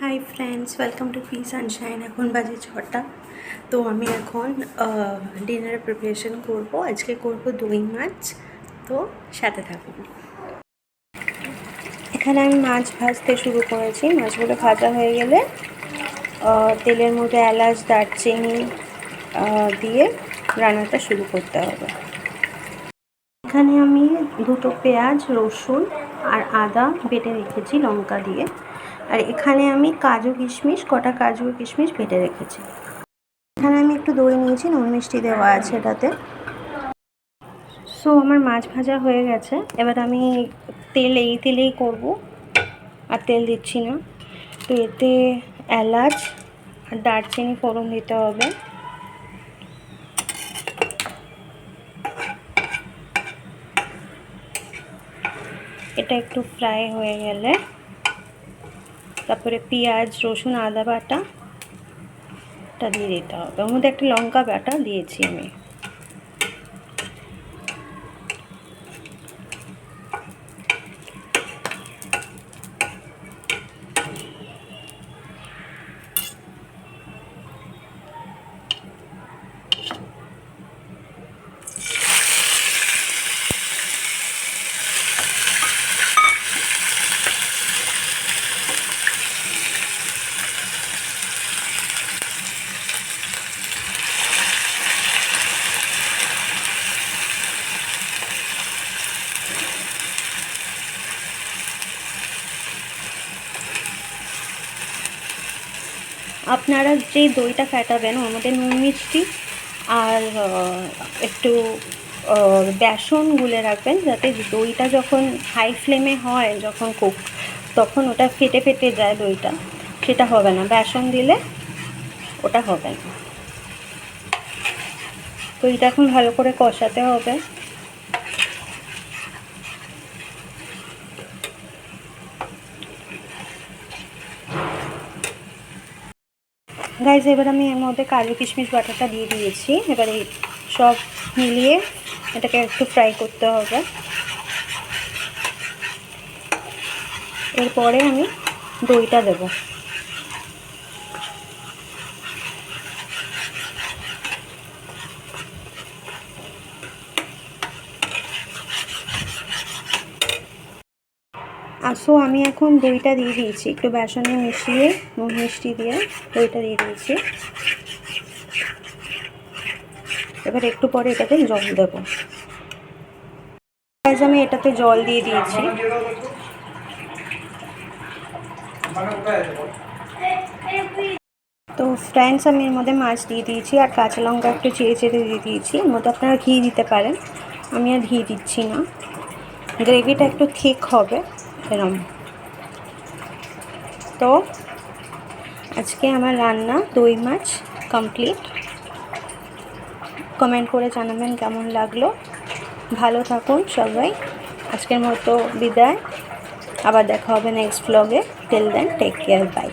Hi friends, welcome to P Sunshine. এখন বাজে 6টা। তো আমি এখন ডিনারের প্রিপারেশন করব। আজকে করব দই মাছ। তো সাথে থাকুন। এখানে আমি মাছ ভাজতে শুরু করেছি। মাছগুলো ভাজা হয়ে গেলে তেলের মধ্যে এলাচ, দারচিনি দিয়ে রান্নাটা শুরু করতে হবে। এখানে আমি দুটো পেঁয়াজ, রসুন আর আদা বেটে রেখেছি লঙ্কা দিয়ে। আর এখানে আমি কাজু কিশমিশ, কটা কাজু কিশমিশ বেটে রেখেছি। এখানে আমি একটু দই নিয়েছি, নুন মিষ্টি দেওয়া আছে এটাতে। সো আমার মাছ ভাজা হয়ে গেছে। এবার আমি এই তেলেই করব, আর তেল দিচ্ছি না। তো এতে এলাচ আর দারচিনি ফোড়ন দিতে হবে। এটা একটু ফ্রাই হয়ে গেলে তারপরে পেঁয়াজ, রসুন, আদা বাটাটা দিয়ে দিতে হবে। ওর মধ্যে একটা লঙ্কা বাটা দিয়েছি আমি। আপনারা যেই দইটা ফেটাবেন ওর মধ্যে নুন মিষ্টি আর একটু বেসন গুলে রাখবেন, যাতে দইটা যখন হাই ফ্লেমে হয়, যখন কুক, তখন ওটা ফেটে ফেটে যায় দইটা। সেটা হবে না, বেসন দিলে ওটা হবে না। তো এটা এখন ভালো করে কষাতে হবে। গাইজ, এবার আমি এর মধ্যে কাজু কিশমিশ বাটাটা দিয়ে দিয়েছি। এবারে সব মিলিয়ে এটাকে একটু ফ্রাই করতে হবে। এরপরে আমি দইটা দেব। সো আমি এখন দইটা দিয়ে দিয়েছি, একটু বেসনে মিশিয়ে নুন মিষ্টি দিয়ে দইটা দিয়ে দিয়েছি। এবার একটু পরে এটাতে জল দেবো। আমি এটাতে জল দিয়ে দিয়েছি। তো ফ্রেন্ডস, আমি এর মধ্যে মাছ দিয়ে দিয়েছি আর কাঁচা লঙ্কা একটু চেড়ে চেড়ে দিয়ে দিয়েছি। এর মধ্যে আপনারা ঘি দিতে পারেন, আমি আর ঘি দিচ্ছি না। গ্রেভিটা একটু ঠিক হবে এরম। তো আজকে আমার রান্না দই মাছ কমপ্লিট। কমেন্ট করে জানাবেন কেমন লাগলো। ভালো থাকুন সবাই। আজকের মতো বিদায়। আবার দেখা হবে next blog. Till then, take care, by.